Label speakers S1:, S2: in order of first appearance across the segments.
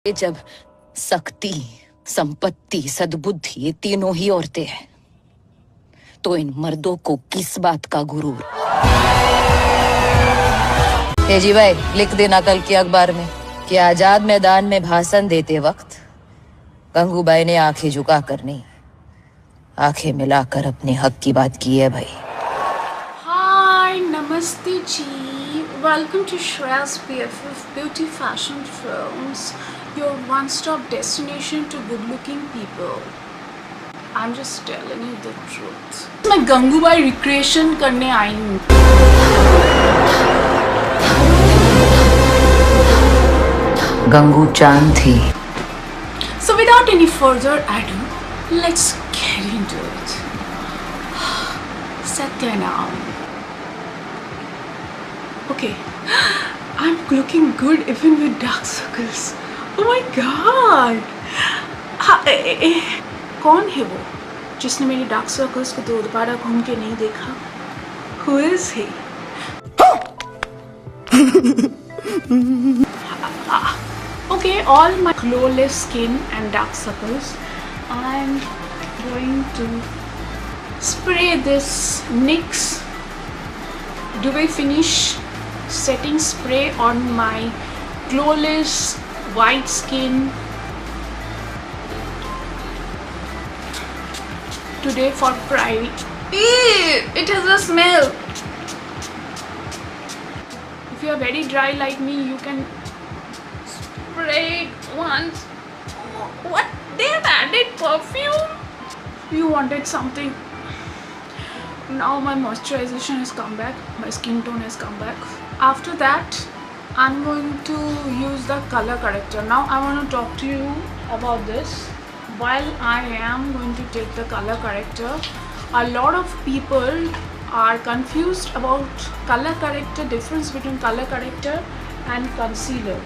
S1: ये जब शक्ति, संपत्ति, सद्बुद्धि ये तीनों ही औरतें हैं, तो इन मर्दों को किस बात का गुरूर? जी भाई, लिख देना कल के अखबार में कि आजाद मैदान में भाषण देते वक्त गंगूबाई ने आंखें झुकाकर नहीं, आंखें मिलाकर अपने हक की बात की है भाई।
S2: हाय, नमस्ते जी, welcome to Shreya's BFF Beauty Fashion Films, your one-stop destination to good-looking people. I'm just telling you the truth. मैं गंगूबाई रिक्रिएशन करने आई हूँ।
S1: गंगू चांद थी।
S2: So without any further ado, let's get into it. Satyanam. Okay, I'm looking good even with dark circles. Oh my god! कौन है वो जिसने मेरी डार्क सर्कल्स को दोबारा घूम के नहीं देखा? Who is he? Okay, all my glowless skin and dark circles, I'm going to spray this NYX Duvet Finish setting spray on my glowless white skin today for Pride. It has a smell. If you are very dry like me, you can spray it once. What? They have added perfume? You wanted something. Now my moisturization has come back, my skin tone has come back. After that, I'm going to use the color corrector. Now I want to talk to you about this. While I am going to take the color corrector, a lot of people are confused about color corrector, difference between color corrector and concealer.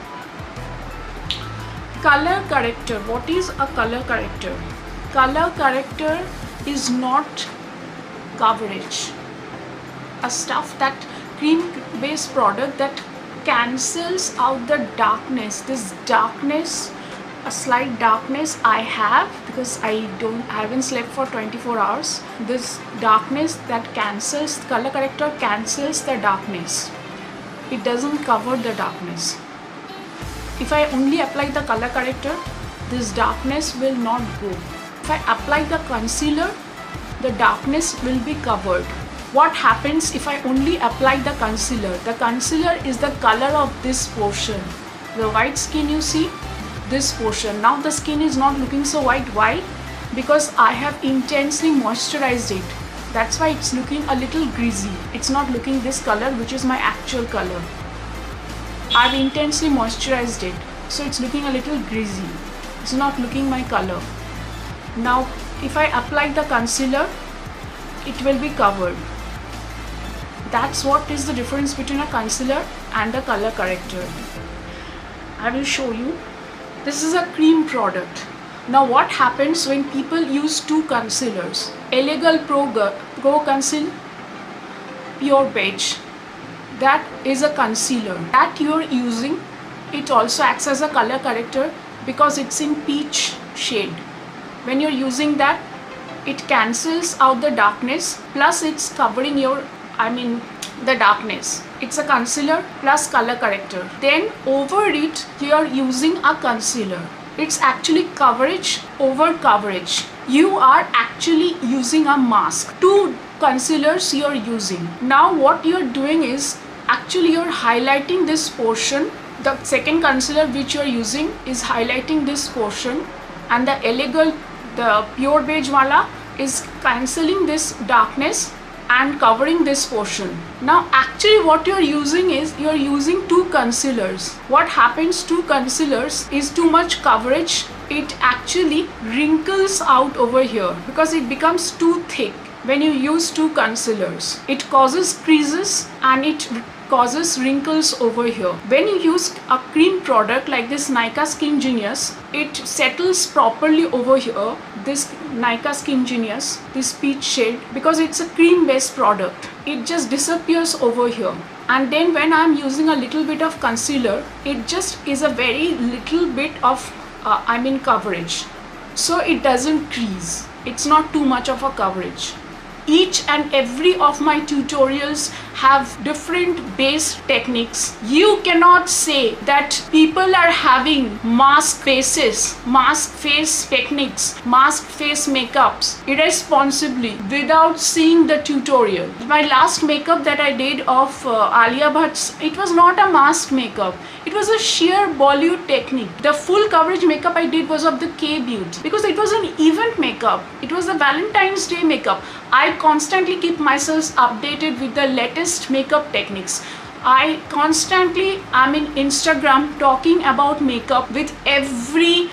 S2: Color corrector, what is a color corrector? Color corrector is not coverage. A stuff, that cream based product that cancels out the darkness. This darkness, a slight darkness I have because I haven't slept for 24 hours. This darkness that cancels, color corrector cancels the darkness. It doesn't cover the darkness. If I only apply the color corrector, this darkness will not go. If I apply the concealer, the darkness will be covered. What happens if I only apply the concealer? The concealer is the color of this portion. The white skin you see, this portion. Now the skin is not looking so white. Why? Because I have intensely moisturized it. That's why it's looking a little greasy. It's not looking this color, which is my actual color. I've intensely moisturized it, so it's looking a little greasy. It's not looking my color. Now if I apply the concealer, it will be covered. That's what is the difference between a concealer and a color corrector. I will show you. This is a cream product. Now what happens when people use two concealers? Illegal Pro Conceal, Pure Beige. That is a concealer that you are using. It also acts as a color corrector because it's in peach shade. When you're using that, it cancels out the darkness, plus it's covering the darkness. It's a concealer plus color corrector. Then over it, you're using a concealer. It's actually coverage over coverage. You are actually using a mask. Two concealers you're using. Now what you're doing is, actually you're highlighting this portion. The second concealer which you're using is highlighting this portion, and the pure beige wala is cancelling this darkness and covering this portion. Now actually what you're using is, you're using two concealers. What happens to concealers is too much coverage. It actually wrinkles out over here because it becomes too thick. When you use two concealers, it causes creases and it causes wrinkles over here. When you use a cream product like this Nykaa Skingenius, it settles properly over here. This Nykaa Skingenius, this peach shade, because it's a cream based product, it just disappears over here. And then when I'm using a little bit of concealer, it just is a very little bit of coverage, so it doesn't crease. It's not too much of a coverage. Each and every of my tutorials have different base techniques. You cannot say that people are having mask faces, mask face techniques, mask face makeups irresponsibly without seeing the tutorial. My last makeup that I did of Alia Bhatt's, it was not a mask makeup. It was a sheer Bollywood technique. The full coverage makeup I did was of the K Beauty because it was an event makeup. It was a Valentine's Day makeup. I constantly keep myself updated with the latest makeup techniques. I constantly am in Instagram talking about makeup with every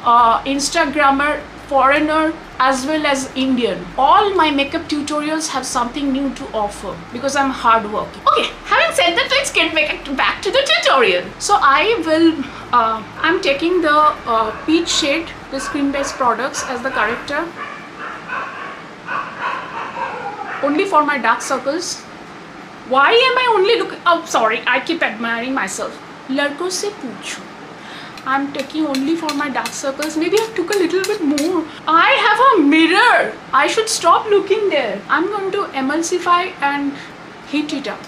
S2: Instagrammer, foreigner as well as Indian. All my makeup tutorials have something new to offer because I'm hardworking. Okay, having said that, let's get back to the tutorial. So I'm taking the peach shade, the Screen Based products as the corrector. Only for my dark circles. Why am I only looking? Oh, sorry, I keep admiring myself. Ladko se poocho. I'm taking only for my dark circles. Maybe I took a little bit more. I have a mirror. I should stop looking there. I'm going to emulsify and heat it up.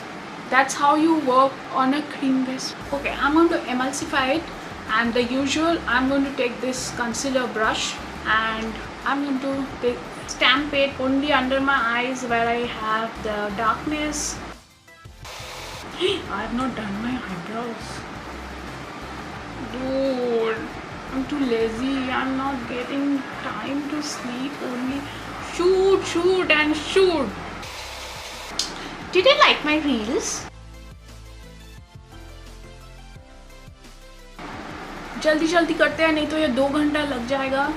S2: That's how you work on a cream base. Okay, I'm going to emulsify it, and the usual, I'm going to take this concealer brush and I'm going to stamp it only under my eyes where I have the darkness. I have not done my eyebrows. Dude, I'm too lazy. I'm not getting time to sleep. Only shoot and shoot. Did you like my reels? जल्दी जल्दी करते हैं, नहीं तो ये 2 घंटा लग जाएगा.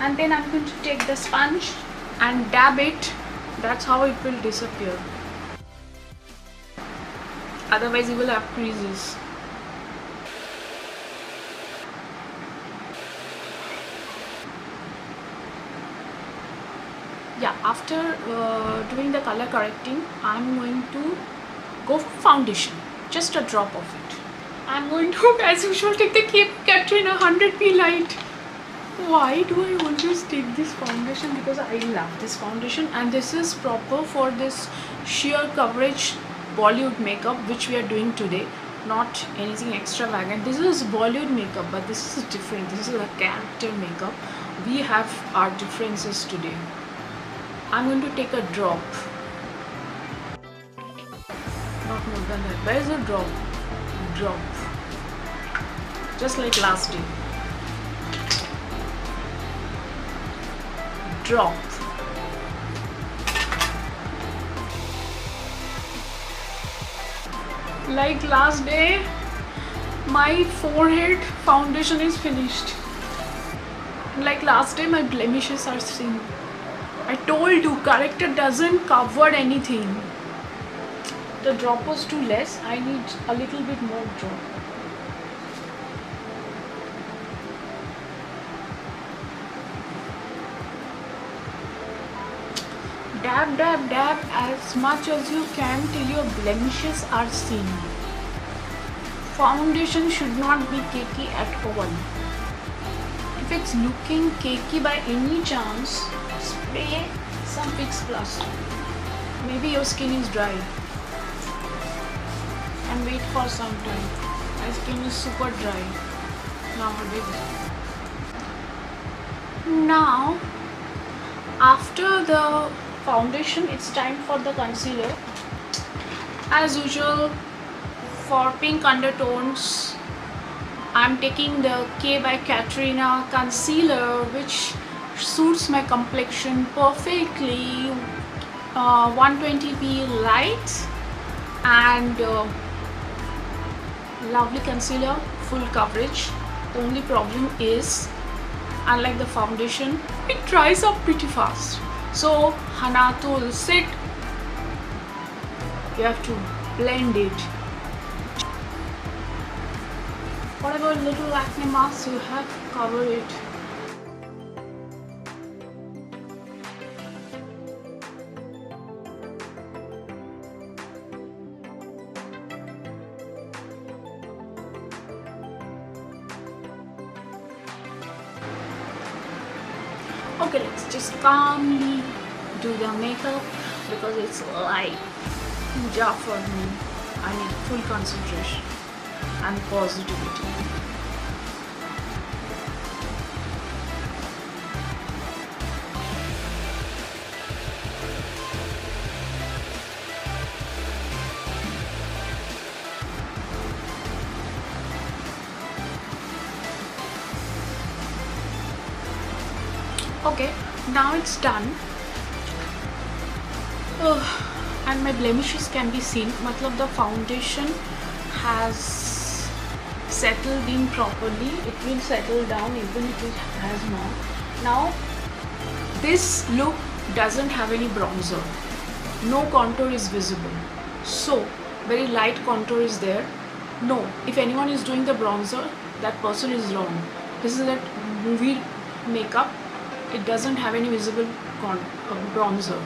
S2: And then I'm going to take the sponge and dab it. That's how it will disappear. Otherwise you will have creases. Yeah, after doing the color correcting, I'm going to go for foundation. Just a drop of it. I'm going to, as usual, take the Katrina 100p light. Why do I always take this foundation? Because I love this foundation, and this is proper for this sheer coverage Bollywood makeup which we are doing today. Not anything extravagant. This is Bollywood makeup, but this is different. This is a character makeup. We have our differences today. I'm going to take a drop. Not more than that. Where is the drop? Drop. Just like last day. Drop. Like last day, my forehead foundation is finished. Like last day, my blemishes are seen. I told you, Corrector doesn't cover anything. The drop was too less. I need a little bit more drop. Dab, dab, dab as much as you can till your blemishes are seen. Foundation should not be cakey at all. If it's looking cakey by any chance, spray some Fix Plus. Maybe your skin is dry. And wait for some time. My skin is super dry nowadays. Now, after the foundation, it's time for the concealer. As usual, for pink undertones, I'm taking the K by Katrina concealer, which suits my complexion perfectly. 120p light and lovely concealer, full coverage. The only problem is, unlike the foundation, it dries up pretty fast. So Hanato will sit. You have to blend it. Whatever little acne marks you have, cover it. Okay, let's just calmly do the makeup because it's like puja for me. I need full concentration and positivity. Okay, now it's done. And my blemishes can be seen. Matlab the foundation has settled in properly. It will settle down even if it has not. Now this look doesn't have any bronzer. No contour is visible. So very light contour is there. No, if anyone is doing the bronzer, that person is wrong. This is that movie makeup. It doesn't have any visible bronzer.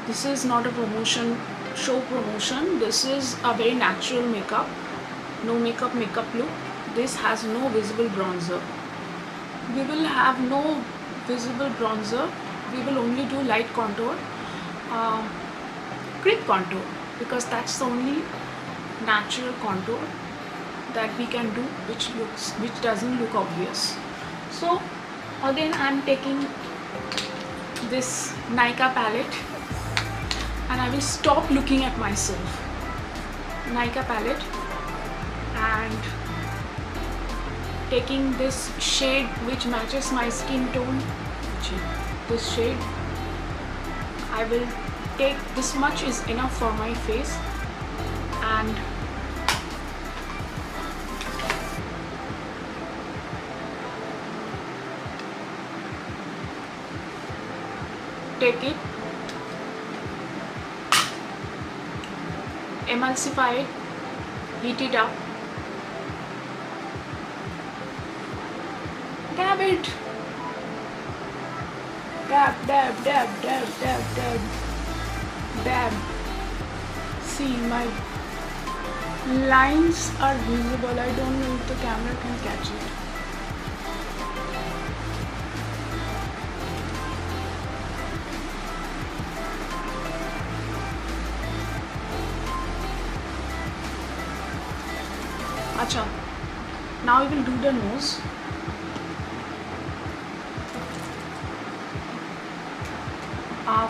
S2: This is not a promotion, show promotion. This is a very natural makeup. No makeup look. This has no visible bronzer. We will have no visible bronzer. We will only do light contour, creep contour, because that's the only natural contour that we can do, which doesn't look obvious. So again, I'm taking this Nykaa palette and I will stop looking at myself. Nykaa palette, and taking this shade which matches my skin tone, this shade. I will take this much is enough for my face, and take it, emulsify it, heat it up, dab it, dab, dab, dab, dab, dab, dab, dab. See, my lines are visible. I don't know if the camera can catch it. Acha. Now we will do the nose.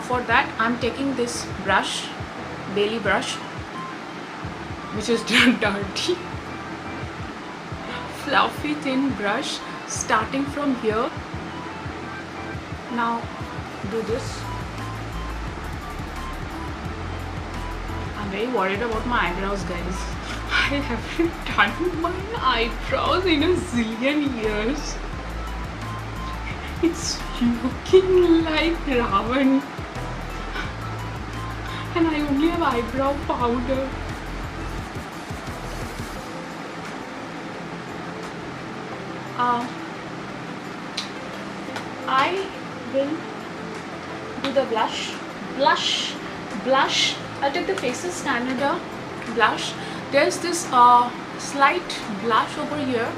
S2: For that, I'm taking this brush, Bailey brush, which is dirty, fluffy thin brush, starting from here. Now do this. I'm very worried about my eyebrows, guys. I haven't done my eyebrows in a zillion years. It's looking like Ravan. And I only have eyebrow powder. I will do the blush. I'll take the Faces Canada blush. There's this slight blush over here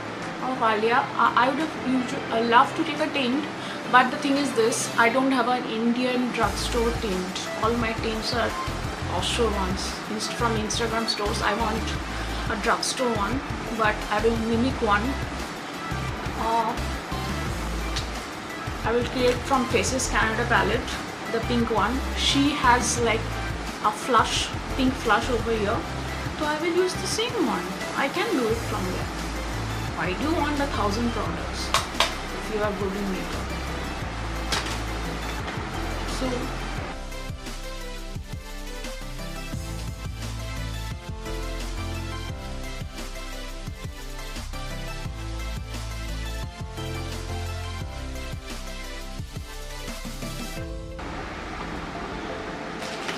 S2: of Alia. I would have loved to take a tint, but the thing is this, I don't have an Indian drugstore tint. All my tints are offshore ones from Instagram stores. I want a drugstore one, but I will mimic one. I will create from Faces Canada palette, the pink one. She has like a pink flush over here. So I will use the same one. I can do it from there. Why do you want 1,000 products if you are good in makeup? So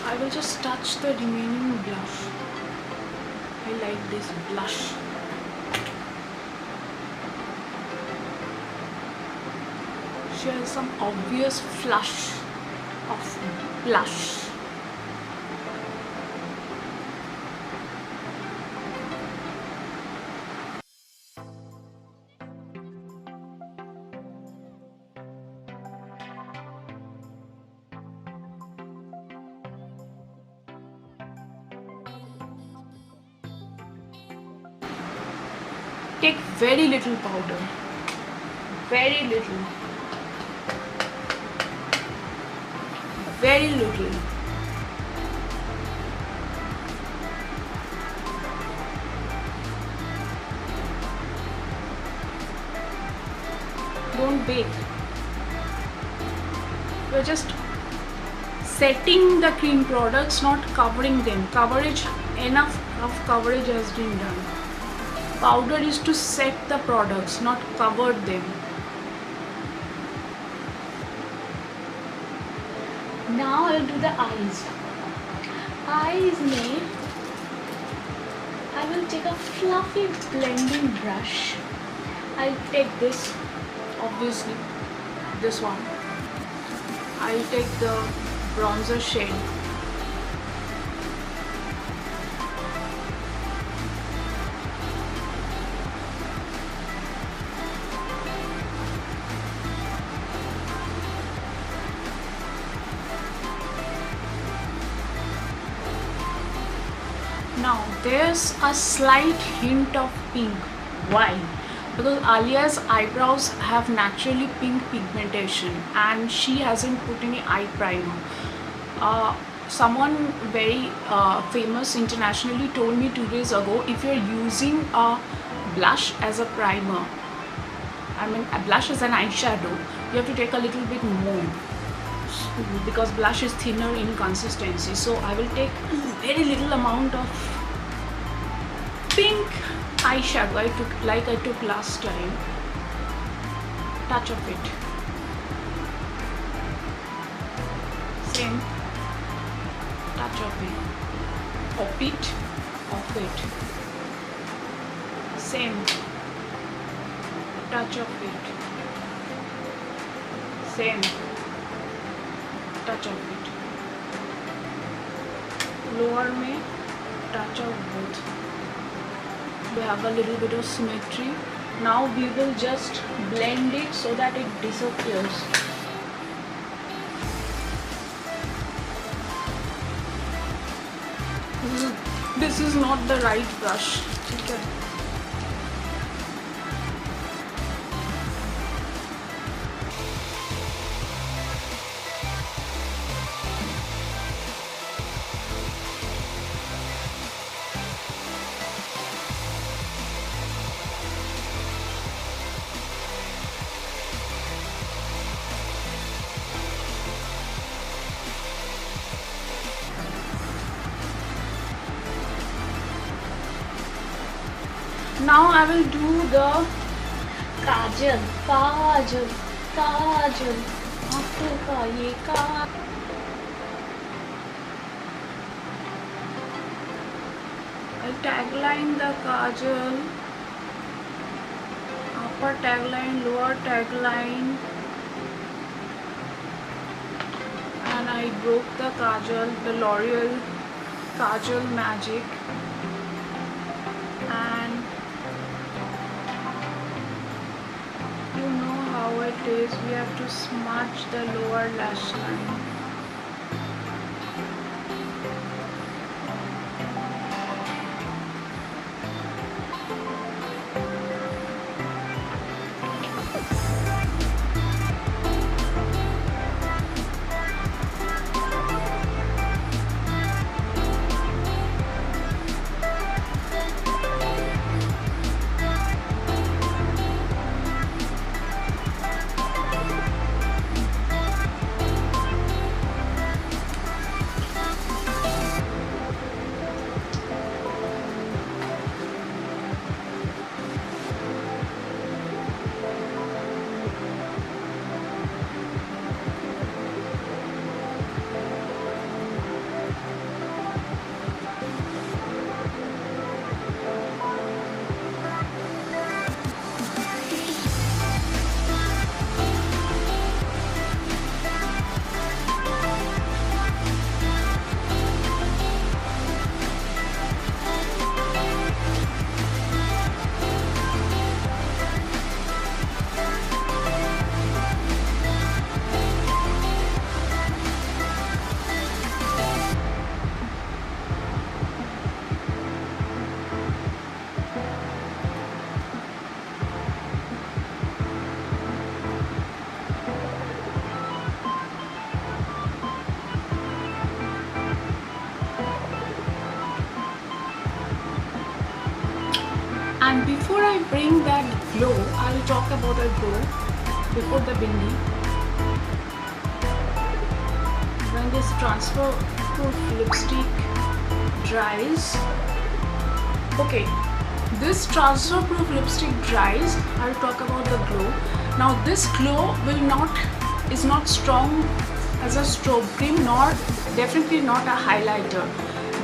S2: I will just touch the remaining blush. I like this blush. She has some obvious flush of blush. take very little powder, very little, very little. Don't bake. We're just setting the cream products, not covering them. Coverage, enough of coverage has been done. Powder is to set the products, not cover them. Now I'll do the eyes. Eyes made. I will take a fluffy blending brush. I'll take this, obviously, this one. I'll take the bronzer shade. Now there's a slight hint of pink. Why? Because Alia's eyebrows have naturally pink pigmentation and she hasn't put any eye primer. Someone very famous internationally told me 2 days ago, if you're using a blush as a primer, I mean a blush as an eyeshadow, you have to take a little bit more because blush is thinner in consistency. So I will take very little amount of pink eyeshadow I took last time. Touch of it. Same. Touch of it. Of it. Of it. Same. Touch of it. Same. Touch of it. Lower में touch of both. We have a little bit of symmetry. Now we will just blend it so that it disappears. This is not the right brush. Okay. Now I will do the kajal, kajal, kajal. आंखों का ये काजल. I'll tagline the kajal. Upper tagline, lower tagline. And I broke the kajal, the L'Oreal Kajal Magique. And you know how it is, we have to smudge the lower lash line. bring that glow. I will talk about a glow before the bindi. When this transfer proof lipstick dries, okay, this transfer proof lipstick dries, I'll talk about the glow. Now this glow is not strong as a strobe cream, nor definitely not a highlighter.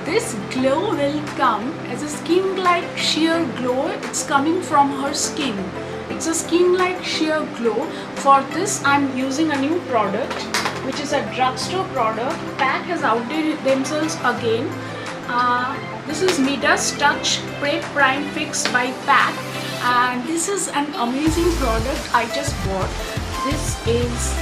S2: This glow will come as a skin-like sheer glow. It's coming from her skin. It's a skin-like sheer glow. For this, I'm using a new product, which is a drugstore product. Pack has outdated themselves again. This is Midas Touch Prep Prime Fix by Pack, and this is an amazing product I just bought. This is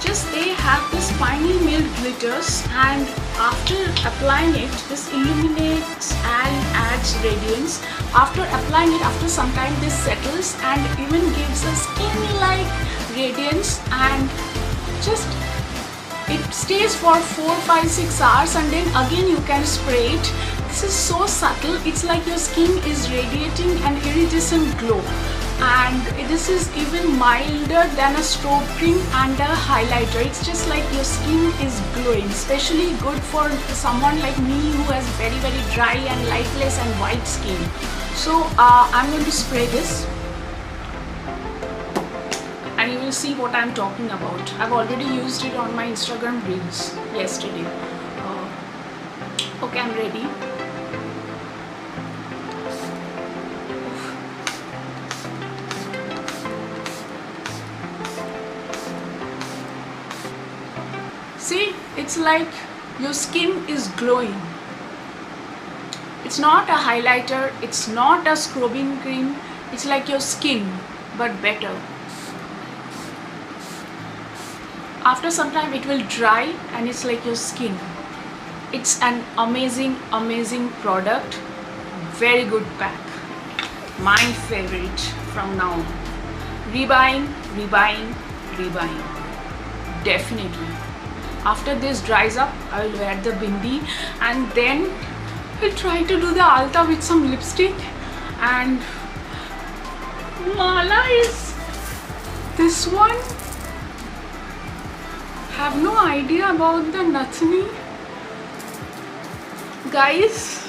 S2: just, they have this finely milled glitters, and after applying it, this illuminates and adds radiance. After applying it, after some time, this settles and even gives a skin-like radiance, and just it stays for 4, 5, 6 hours, and then again you can spray it. This is so subtle. It's like your skin is radiating an iridescent glow, and this is even milder than a strobe cream and a highlighter. It's just like your skin is glowing, especially good for someone like me who has very dry and lightless and white skin. So I'm going to spray this, and you will see what I'm talking about. I've already used it on my Instagram reels yesterday. Okay, I'm ready. See, it's like your skin is glowing. It's not a highlighter, it's not a scrubbing cream, it's like your skin, but better. After some time it will dry and it's like your skin. It's an amazing product. Very good pack. My favorite from now on. Rebuying. Definitely. After this dries up, I will wear the bindi, and then I'll try to do the alta with some lipstick, and mala is this one. Have no idea about the nathani. Guys,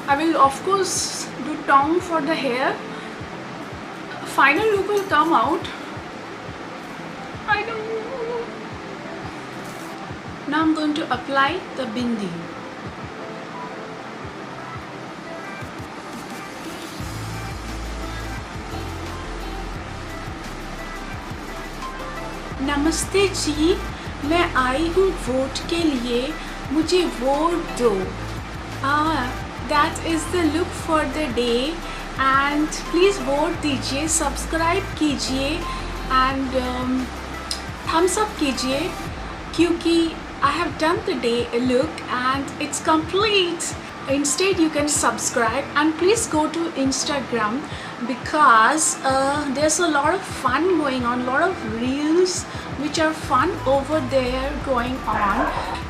S2: I will of course do tongue for the hair. Final look will come out. I don't know. Now I'm going to apply the bindi. नमस्ते जी, मैं आई हूँ vote के लिए, मुझे vote दो. That is the look for the day, and please vote दीजिए, subscribe कीजिए, and thumbs up कीजिए, क्योंकि I have done the day look and it's complete. Instead you can subscribe, and please go to Instagram, because there's a lot of fun going on, a lot of reels which are fun over there going on,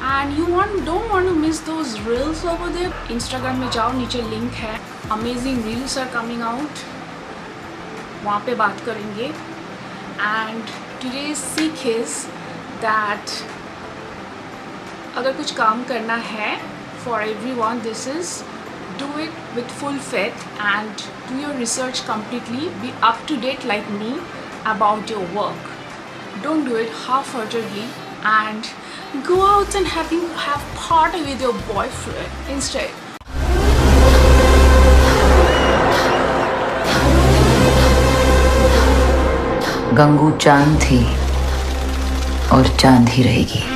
S2: and you don't want to miss those reels over there. Instagram में जाओ, नीचे link है. Amazing reels are coming out. वहाँ पे बात करेंगे. And today's seek is that अगर कुछ काम करना है, for everyone, this is do it with full faith and do your research completely. Be up to date like me about your work. Don't do it half-heartedly and go out and have party with your boyfriend instead.
S1: Gangu चांद थी और चांद ही रहेगी.